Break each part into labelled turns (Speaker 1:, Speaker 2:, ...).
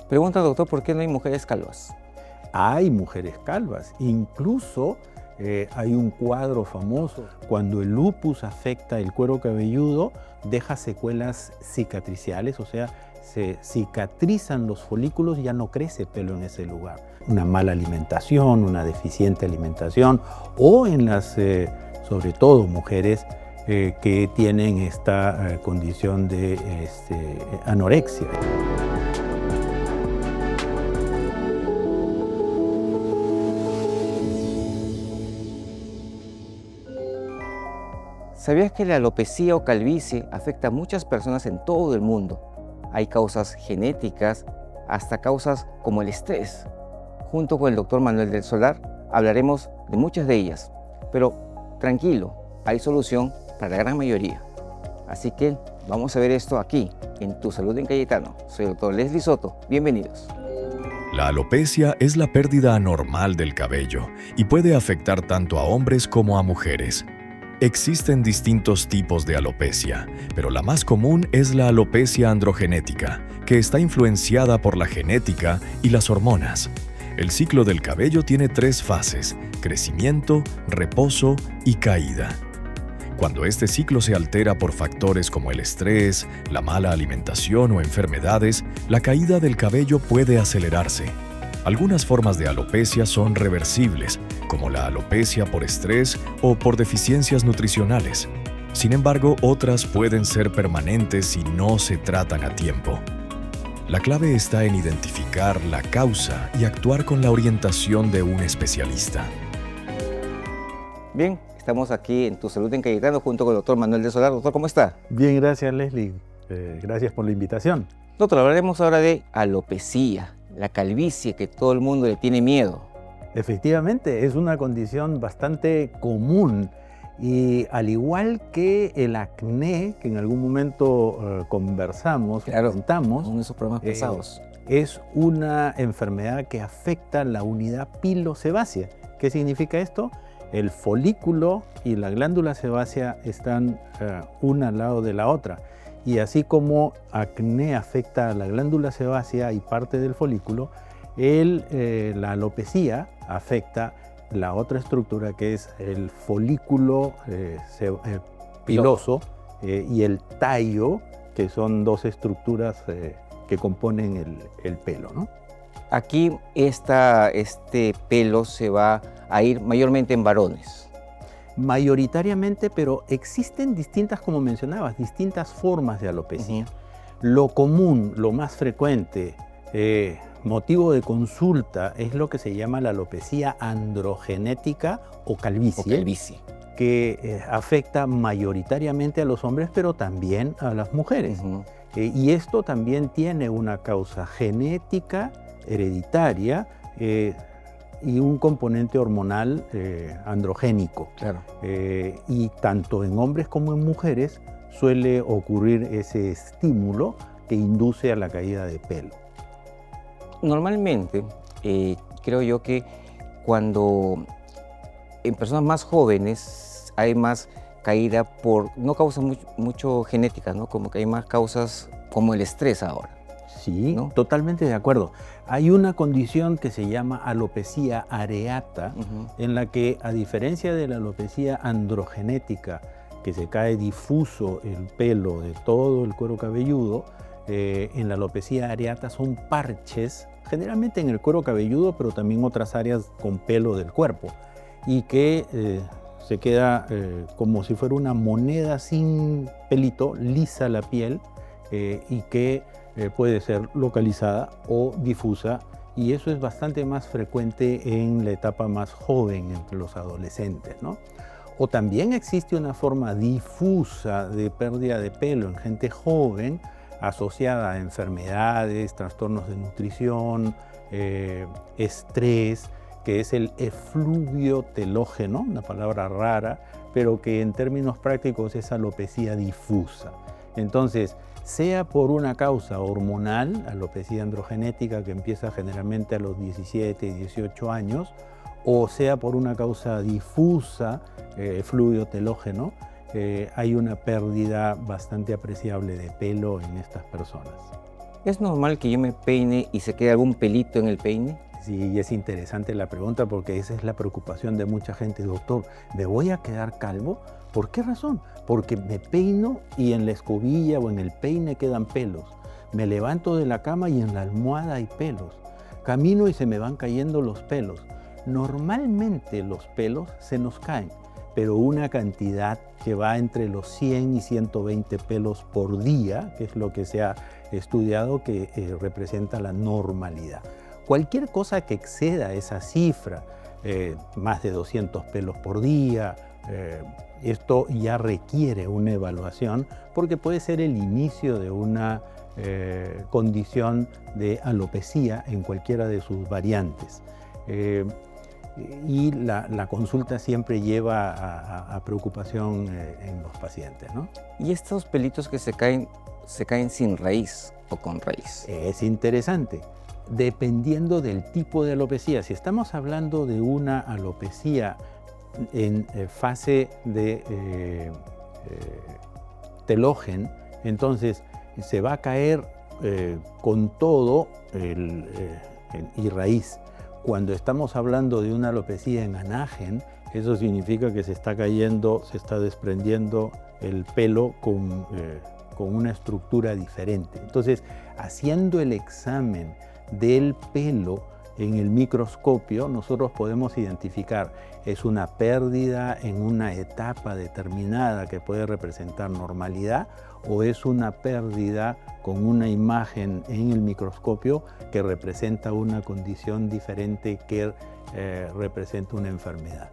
Speaker 1: Pregunta, doctor, ¿por qué no hay mujeres calvas?
Speaker 2: Hay mujeres calvas, incluso hay un cuadro famoso. Cuando el lupus afecta el cuero cabelludo, deja secuelas cicatriciales, o sea, se cicatrizan los folículos y ya no crece pelo en ese lugar. Una mala alimentación, una deficiente alimentación, o en las, sobre todo mujeres que tienen esta condición de anorexia.
Speaker 1: ¿Sabías que la alopecia o calvicie afecta a muchas personas en todo el mundo? Hay causas genéticas, hasta causas como el estrés. Junto con el doctor Manuel del Solar hablaremos de muchas de ellas, pero tranquilo, hay solución para la gran mayoría. Así que vamos a ver esto aquí, en Tu Salud en Cayetano. Soy el doctor Leslie Soto, bienvenidos.
Speaker 3: La alopecia es la pérdida anormal del cabello y puede afectar tanto a hombres como a mujeres. Existen distintos tipos de alopecia, pero la más común es la alopecia androgenética, que está influenciada por la genética y las hormonas. El ciclo del cabello tiene 3 fases: crecimiento, reposo y caída. Cuando este ciclo se altera por factores como el estrés, la mala alimentación o enfermedades, la caída del cabello puede acelerarse. Algunas formas de alopecia son reversibles, como la alopecia por estrés o por deficiencias nutricionales. Sin embargo, otras pueden ser permanentes si no se tratan a tiempo. La clave está en identificar la causa y actuar con la orientación de un especialista.
Speaker 1: Bien, estamos aquí en Tu Salud en Cayetano junto con el doctor Manuel del Solar. Doctor, ¿cómo está?
Speaker 2: Bien, gracias Leslie. Gracias por la invitación.
Speaker 1: Doctor, hablaremos ahora de alopecia, la calvicie que todo el mundo le tiene miedo.
Speaker 2: Efectivamente, es una condición bastante común y al igual que el acné, que en algún momento conversamos, comentamos,
Speaker 1: uno de esos problemas pesados.
Speaker 2: Es una enfermedad que afecta la unidad pilosebácea. ¿Qué significa esto? El folículo y la glándula sebácea están una al lado de la otra. Y así como acné afecta a la glándula sebácea y parte del folículo, la alopecia afecta la otra estructura que es el folículo piloso y el tallo, que son 2 estructuras que componen el pelo, ¿no?
Speaker 1: Aquí este pelo se va a ir mayormente en varones.
Speaker 2: Mayoritariamente, pero existen distintas, como mencionabas, distintas formas de alopecia. Lo común, lo más frecuente, motivo de consulta es lo que se llama la alopecia androgenética o calvicie, que afecta mayoritariamente a los hombres, pero también a las mujeres. Y esto también tiene una causa genética, hereditaria, y un componente hormonal androgénico.
Speaker 1: Claro.
Speaker 2: Y tanto en hombres como en mujeres suele ocurrir ese estímulo que induce a la caída de pelo.
Speaker 1: Normalmente, creo yo que cuando en personas más jóvenes hay más caída por, no causas mucho genética, ¿no? Como que hay más causas como el estrés ahora.
Speaker 2: Sí,
Speaker 1: ¿no?
Speaker 2: Totalmente de acuerdo. Hay una condición que se llama alopecia areata, en la que, a diferencia de la alopecia androgenética, que se cae difuso el pelo de todo el cuero cabelludo, en la alopecia areata son parches, generalmente en el cuero cabelludo, pero también otras áreas con pelo del cuerpo, y que se queda como si fuera una moneda sin pelito, lisa la piel, y que puede ser localizada o difusa, y eso es bastante más frecuente en la etapa más joven, entre los adolescentes, ¿no? O también existe una forma difusa de pérdida de pelo en gente joven asociada a enfermedades, trastornos de nutrición, estrés, que es el efluvio telógeno, una palabra rara, pero que en términos prácticos es alopecia difusa. Entonces, sea por una causa hormonal, alopecia androgenética que empieza generalmente a los 17 y 18 años, o sea por una causa difusa, fluido telógeno, hay una pérdida bastante apreciable de pelo en estas personas.
Speaker 1: ¿Es normal que yo me peine y se quede algún pelito en el peine?
Speaker 2: Sí, es interesante la pregunta porque esa es la preocupación de mucha gente. Doctor, ¿me voy a quedar calvo? ¿Por qué razón? Porque me peino y en la escobilla o en el peine quedan pelos. Me levanto de la cama y en la almohada hay pelos. Camino y se me van cayendo los pelos. Normalmente los pelos se nos caen, pero una cantidad que va entre los 100 y 120 pelos por día, que es lo que se ha estudiado que representa la normalidad. Cualquier cosa que exceda esa cifra, más de 200 pelos por día, esto ya requiere una evaluación porque puede ser el inicio de una condición de alopecia en cualquiera de sus variantes. Y la consulta siempre lleva a preocupación en los pacientes, ¿no?
Speaker 1: ¿Y estos pelitos que se caen sin raíz o con raíz?
Speaker 2: Es interesante. Dependiendo del tipo de alopecia, si estamos hablando de una alopecia en fase de telógeno, entonces se va a caer con todo y raíz. Cuando estamos hablando de una alopecia en anágeno, eso significa que se está cayendo, se está desprendiendo el pelo con una estructura diferente. Entonces, haciendo el examen del pelo en el microscopio, nosotros podemos identificar, es una pérdida en una etapa determinada que puede representar normalidad o es una pérdida con una imagen en el microscopio que representa una condición diferente que representa una enfermedad.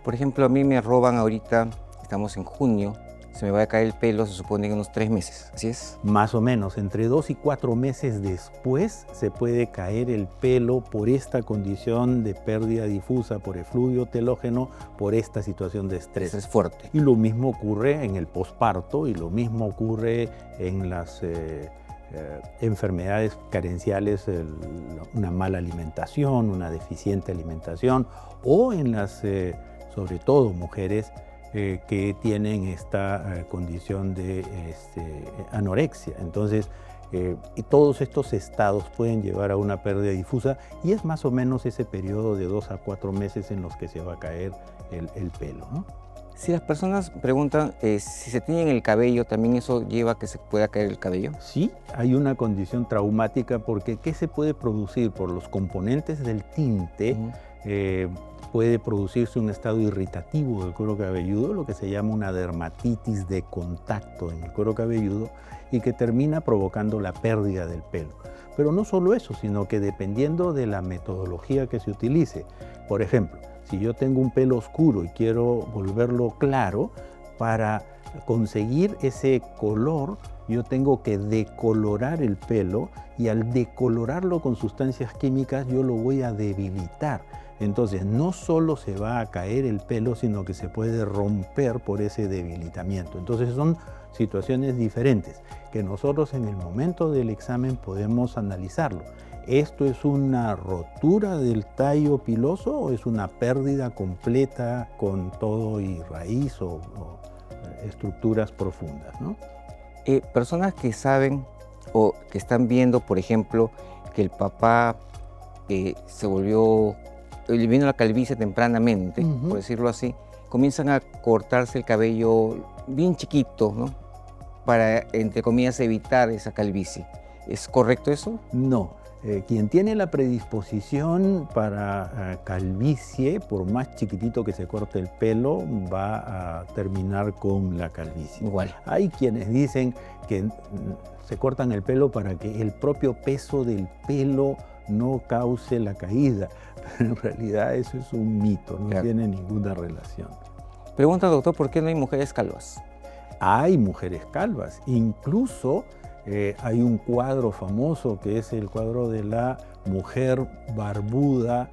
Speaker 1: Por ejemplo, a mí me roban ahorita, estamos en junio, se me va a caer el pelo, se supone en unos 3 meses, ¿así es?
Speaker 2: Más o menos, entre 2 y 4 meses después se puede caer el pelo por esta condición de pérdida difusa, por efluvio telógeno, por esta situación de estrés.
Speaker 1: Es fuerte.
Speaker 2: Y lo mismo ocurre en el posparto y lo mismo ocurre en las enfermedades carenciales, una mala alimentación, una deficiente alimentación o en las, sobre todo mujeres, que tienen esta condición de anorexia. Entonces, todos estos estados pueden llevar a una pérdida difusa y es más o menos ese periodo de 2 a 4 meses en los que se va a caer el pelo, ¿no?
Speaker 1: Si las personas preguntan si se tiñen el cabello, ¿también eso lleva a que se pueda caer el cabello?
Speaker 2: Sí, hay una condición traumática porque ¿qué se puede producir? Por los componentes del tinte, puede producirse un estado irritativo del cuero cabelludo, lo que se llama una dermatitis de contacto en el cuero cabelludo y que termina provocando la pérdida del pelo. Pero no solo eso, sino que dependiendo de la metodología que se utilice, por ejemplo, si yo tengo un pelo oscuro y quiero volverlo claro, para conseguir ese color, yo tengo que decolorar el pelo y al decolorarlo con sustancias químicas yo lo voy a debilitar. Entonces no solo se va a caer el pelo, sino que se puede romper por ese debilitamiento. Entonces son situaciones diferentes que nosotros en el momento del examen podemos analizarlo. ¿Esto es una rotura del tallo piloso o es una pérdida completa con todo y raíz o estructuras profundas, ¿no?
Speaker 1: Personas que saben o que están viendo, por ejemplo, que el papá le vino la calvicie tempranamente, por decirlo así, comienzan a cortarse el cabello bien chiquito, ¿no? Para, entre comillas, evitar esa calvicie. ¿Es correcto eso?
Speaker 2: No. Quien tiene la predisposición para calvicie, por más chiquitito que se corte el pelo, va a terminar con la calvicie.
Speaker 1: Igual.
Speaker 2: Hay quienes dicen que se cortan el pelo para que el propio peso del pelo no cause la caída, pero en realidad eso es un mito, no tiene ninguna relación.
Speaker 1: Pregunta, doctor, ¿por qué no hay mujeres calvas?
Speaker 2: Hay mujeres calvas, incluso hay un cuadro famoso que es el cuadro de la mujer barbuda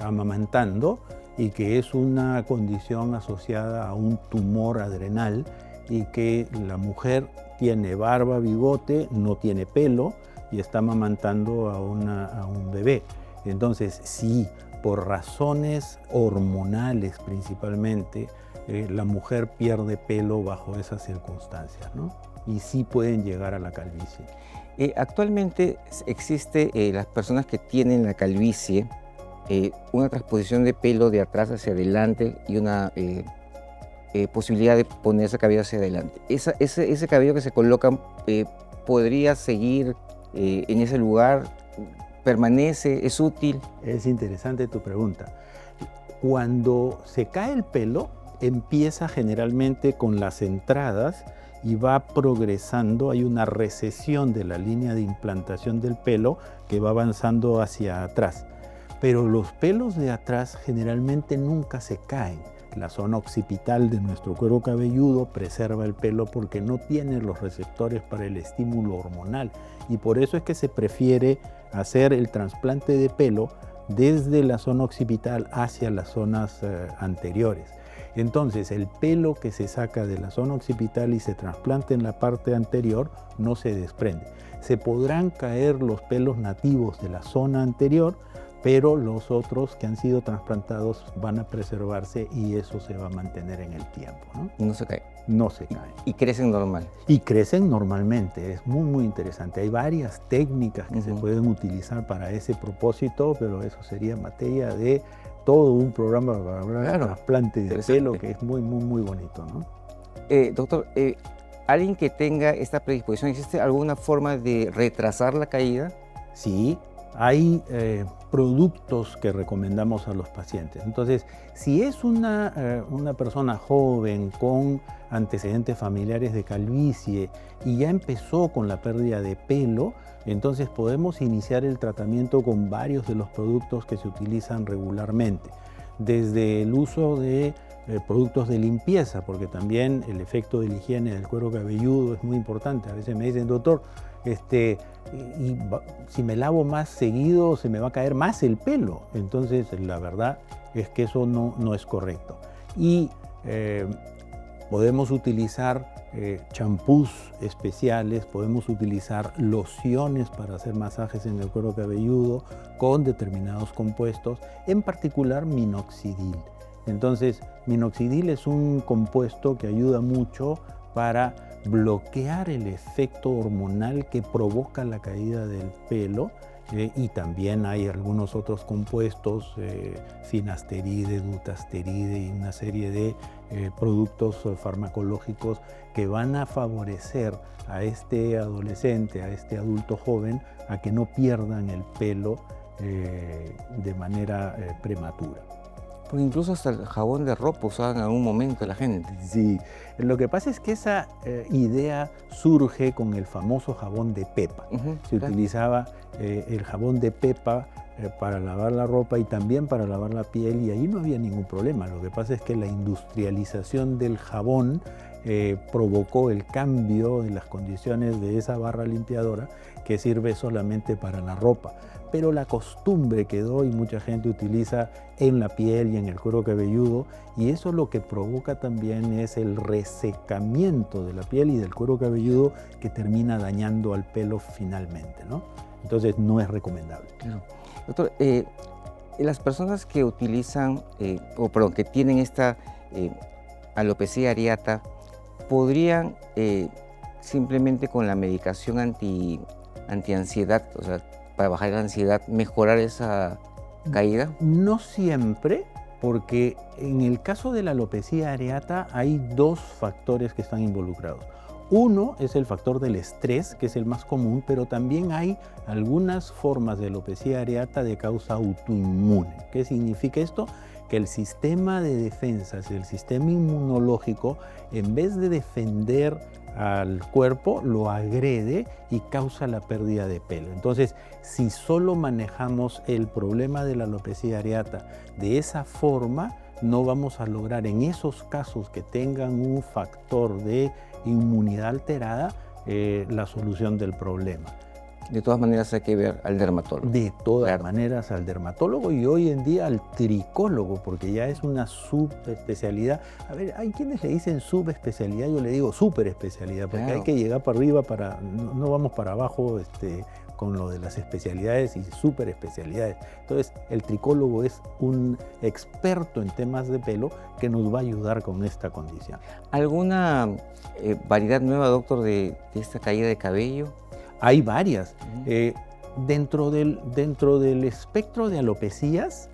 Speaker 2: amamantando y que es una condición asociada a un tumor adrenal y que la mujer tiene barba, bigote, no tiene pelo y está amamantando a un bebé. Entonces, sí, por razones hormonales principalmente, la mujer pierde pelo bajo esas circunstancias, ¿no? Y sí pueden llegar a la calvicie.
Speaker 1: Actualmente existe las personas que tienen la calvicie, una transposición de pelo de atrás hacia adelante y una posibilidad de poner ese cabello hacia adelante. Ese cabello que se coloca podría seguir en ese lugar, permanece, es útil.
Speaker 2: Es interesante tu pregunta. Cuando se cae el pelo, empieza generalmente con las entradas y va progresando. Hay una recesión de la línea de implantación del pelo que va avanzando hacia atrás. Pero los pelos de atrás generalmente nunca se caen. La zona occipital de nuestro cuero cabelludo preserva el pelo porque no tiene los receptores para el estímulo hormonal, y por eso es que se prefiere hacer el trasplante de pelo desde la zona occipital hacia las zonas anteriores. Entonces, el pelo que se saca de la zona occipital y se trasplanta en la parte anterior no se desprende. Se podrán caer los pelos nativos de la zona anterior, pero los otros que han sido trasplantados van a preservarse y eso se va a mantener en el tiempo, ¿no?
Speaker 1: Y no se cae.
Speaker 2: No se caen.
Speaker 1: Y crecen normal.
Speaker 2: Y crecen normalmente, es muy interesante. Hay varias técnicas que se pueden utilizar para ese propósito, pero eso sería materia de todo un programa para hablar de trasplante de pelo, que es muy bonito, ¿no?
Speaker 1: Doctor, alguien que tenga esta predisposición, ¿existe alguna forma de retrasar la caída?
Speaker 2: Sí, hay productos que recomendamos a los pacientes. Entonces, si es una persona joven con antecedentes familiares de calvicie y ya empezó con la pérdida de pelo, entonces podemos iniciar el tratamiento con varios de los productos que se utilizan regularmente. Desde el uso de productos de limpieza, porque también el efecto de la higiene del cuero cabelludo es muy importante. A veces me dicen, doctor, si me lavo más seguido se me va a caer más el pelo. Entonces la verdad es que eso no es correcto. Y podemos utilizar champús especiales, podemos utilizar lociones para hacer masajes en el cuero cabelludo con determinados compuestos, en particular minoxidil. Entonces, minoxidil es un compuesto que ayuda mucho para bloquear el efecto hormonal que provoca la caída del pelo, y también hay algunos otros compuestos, finasteride, dutasteride y una serie de productos farmacológicos que van a favorecer a este adolescente, a este adulto joven, a que no pierdan el pelo de manera prematura.
Speaker 1: Porque incluso hasta el jabón de ropa usaban en algún momento la gente.
Speaker 2: Sí, lo que pasa es que esa idea surge con el famoso jabón de pepa. Se utilizaba el jabón de pepa para lavar la ropa y también para lavar la piel, y ahí no había ningún problema. Lo que pasa es que la industrialización del jabón provocó el cambio en las condiciones de esa barra limpiadora que sirve solamente para la ropa. Pero la costumbre quedó y mucha gente utiliza en la piel y en el cuero cabelludo, y eso lo que provoca también es el resecamiento de la piel y del cuero cabelludo, que termina dañando al pelo finalmente, ¿no? Entonces no es recomendable.
Speaker 1: Claro. Doctor, las personas que utilizan, que tienen esta alopecia areata, ¿podrían simplemente con la medicación antiansiedad, o sea, para bajar la ansiedad, mejorar esa caída?
Speaker 2: No siempre, porque en el caso de la alopecia areata hay dos factores que están involucrados. Uno es el factor del estrés, que es el más común, pero también hay algunas formas de alopecia areata de causa autoinmune. ¿Qué significa esto? Que el sistema de defensas, el sistema inmunológico, en vez de defender al cuerpo, lo agrede y causa la pérdida de pelo. Entonces, si solo manejamos el problema de la alopecia areata de esa forma, no vamos a lograr en esos casos que tengan un factor de inmunidad alterada la solución del problema.
Speaker 1: De todas maneras hay que ver al dermatólogo.
Speaker 2: De todas maneras al dermatólogo, y hoy en día al tricólogo, porque ya es una subespecialidad. A ver, hay quienes le dicen subespecialidad, yo le digo superespecialidad, porque hay que llegar para arriba, no vamos para abajo con lo de las especialidades y súper especialidades. Entonces, el tricólogo es un experto en temas de pelo que nos va a ayudar con esta condición.
Speaker 1: ¿Alguna variedad nueva, doctor, de esta caída de cabello?
Speaker 2: Hay varias. Dentro del espectro de alopecias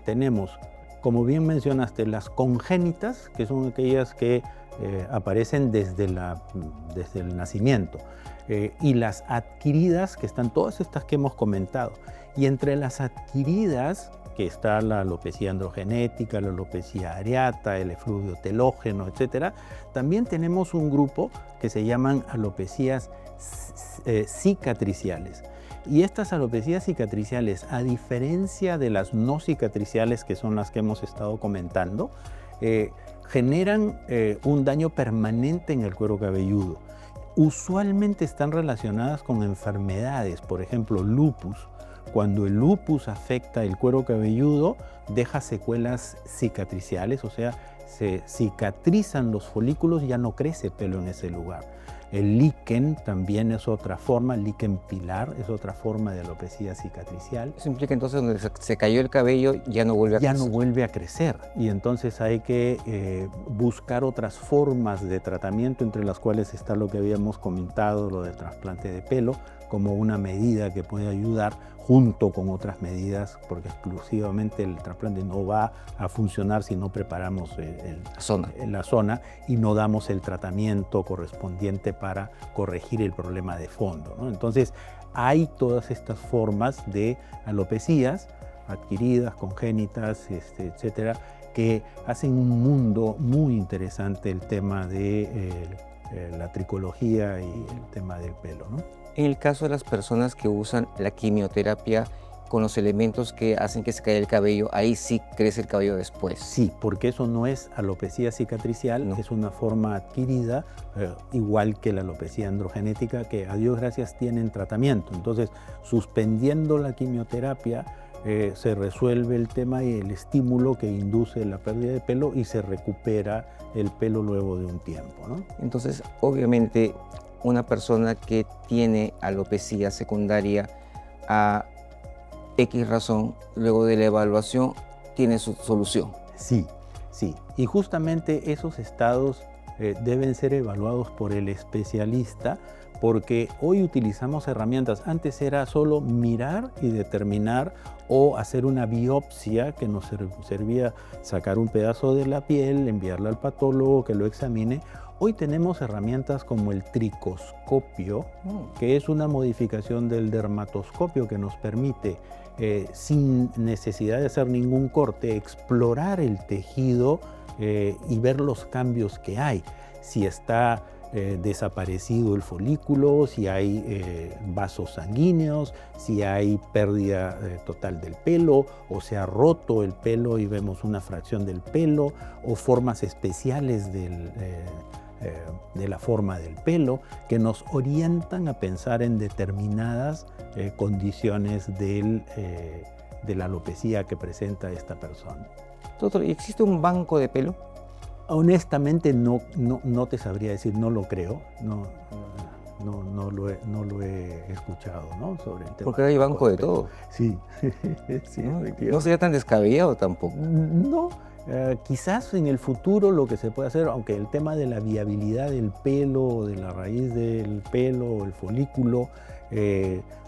Speaker 2: tenemos, como bien mencionaste, las congénitas, que son aquellas que aparecen desde el nacimiento, y las adquiridas, que están todas estas que hemos comentado. Y entre las adquiridas, que está la alopecia androgenética, la alopecia areata, el efluvio telógeno, etc., también tenemos un grupo que se llaman alopecias cicatriciales. Y estas alopecias cicatriciales, a diferencia de las no cicatriciales, que son las que hemos estado comentando, generan un daño permanente en el cuero cabelludo. Usualmente están relacionadas con enfermedades, por ejemplo, lupus. Cuando el lupus afecta el cuero cabelludo, deja secuelas cicatriciales, o sea, se cicatrizan los folículos y ya no crece pelo en ese lugar. El líquen también es otra forma, el líquen pilar es otra forma de alopecia cicatricial.
Speaker 1: Eso implica entonces donde se cayó el cabello ya no vuelve a crecer.
Speaker 2: Ya no vuelve a crecer, y entonces hay que buscar otras formas de tratamiento, entre las cuales está lo que habíamos comentado, lo del trasplante de pelo, como una medida que puede ayudar junto con otras medidas, porque exclusivamente el trasplante no va a funcionar si no preparamos la zona y no damos el tratamiento correspondiente para corregir el problema de fondo, ¿no? Entonces, hay todas estas formas de alopecias adquiridas, congénitas, etcétera, que hacen un mundo muy interesante el tema de la tricología y el tema del pelo, ¿no?
Speaker 1: En el caso de las personas que usan la quimioterapia con los elementos que hacen que se caiga el cabello, ahí sí crece el cabello después.
Speaker 2: Sí, porque eso no es alopecia cicatricial, no. Es una forma adquirida, igual que la alopecia androgenética, que a Dios gracias tienen tratamiento. Entonces, suspendiendo la quimioterapia, se resuelve el tema y el estímulo que induce la pérdida de pelo, y se recupera el pelo luego de un tiempo, ¿no?
Speaker 1: Entonces, obviamente, una persona que tiene alopecia secundaria a X razón, luego de la evaluación, tiene su solución.
Speaker 2: Sí, sí. Y justamente esos estados deben ser evaluados por el especialista, porque hoy utilizamos herramientas. Antes era solo mirar y determinar, o hacer una biopsia que nos servía sacar un pedazo de la piel, enviarla al patólogo que lo examine. Hoy tenemos herramientas como el tricoscopio, que es una modificación del dermatoscopio que nos permite, sin necesidad de hacer ningún corte, explorar el tejido y ver los cambios que hay. Si está desaparecido el folículo, si hay vasos sanguíneos, si hay pérdida total del pelo, o se ha roto el pelo y vemos una fracción del pelo, o formas especiales de la forma del pelo, que nos orientan a pensar en determinadas condiciones de la alopecia que presenta esta persona.
Speaker 1: Doctor, ¿existe un banco de pelo?
Speaker 2: Honestamente no te sabría decir, no lo creo, no lo he escuchado, ¿no? Sobre el tema.
Speaker 1: Porque hay banco de todo.
Speaker 2: Sí, sí.
Speaker 1: No sería tan descabellado tampoco.
Speaker 2: No. Quizás en el futuro lo que se puede hacer, aunque el tema de la viabilidad del pelo, de la raíz del pelo, el folículo,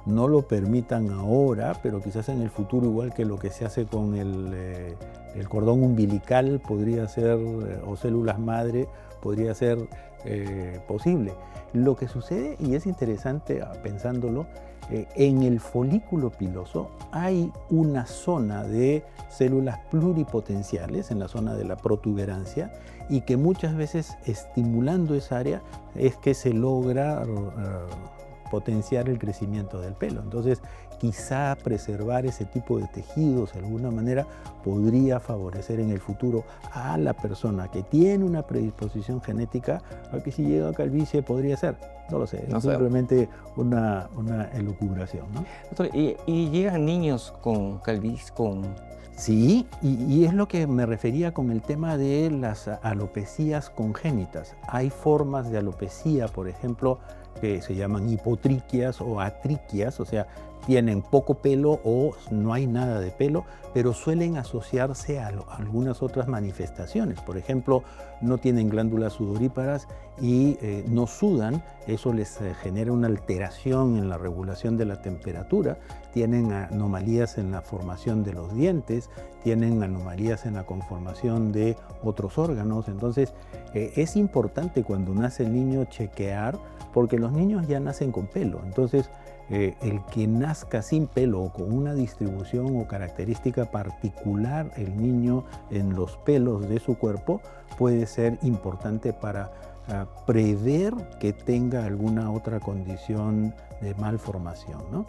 Speaker 2: no lo permitan ahora, pero quizás en el futuro, igual que lo que se hace con el cordón umbilical, podría ser, o células madre, podría ser posible. Lo que sucede, y es interesante pensándolo, en el folículo piloso hay una zona de células pluripotenciales, en la zona de la protuberancia, y que muchas veces, estimulando esa área, es que se logra potenciar el crecimiento del pelo. Entonces, quizá preservar ese tipo de tejidos de alguna manera podría favorecer en el futuro a la persona que tiene una predisposición genética a que, si llega a calvicie, podría ser. No lo sé,
Speaker 1: No
Speaker 2: es
Speaker 1: sabemos.
Speaker 2: simplemente una elucubración, ¿no?
Speaker 1: Doctor, ¿y llegan niños con calvicie, con...
Speaker 2: Sí, y es lo que me refería con el tema de las alopecias congénitas. Hay formas de alopecia, por ejemplo, que se llaman hipotriquias o atriquias, o sea, tienen poco pelo o no hay nada de pelo, pero suelen asociarse a algunas otras manifestaciones. Por ejemplo, no tienen glándulas sudoríparas y no sudan, eso les genera una alteración en la regulación de la temperatura, tienen anomalías en la formación de los dientes, tienen anomalías en la conformación de otros órganos. Entonces, es importante cuando nace el niño chequear, porque los niños ya nacen con pelo. Entonces, el que nazca sin pelo o con una distribución o característica particular el niño en los pelos de su cuerpo puede ser importante para prever que tenga alguna otra condición de malformación, ¿no?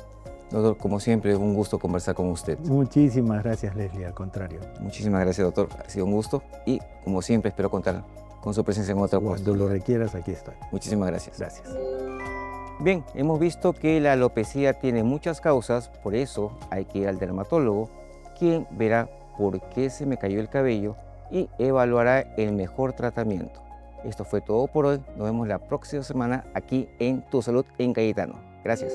Speaker 1: Doctor, como siempre, un gusto conversar con usted.
Speaker 2: Muchísimas gracias, Leslie, al contrario.
Speaker 1: Muchísimas gracias, doctor. Ha sido un gusto y, como siempre, espero contar con su presencia en otra
Speaker 2: Cuando
Speaker 1: ocasión.
Speaker 2: lo requieras, aquí estoy.
Speaker 1: Muchísimas gracias.
Speaker 2: Gracias.
Speaker 1: Bien, hemos visto que la alopecia tiene muchas causas, por eso hay que ir al dermatólogo, quien verá por qué se me cayó el cabello y evaluará el mejor tratamiento. Esto fue todo por hoy. Nos vemos la próxima semana aquí en Tu Salud en Cayetano. Gracias.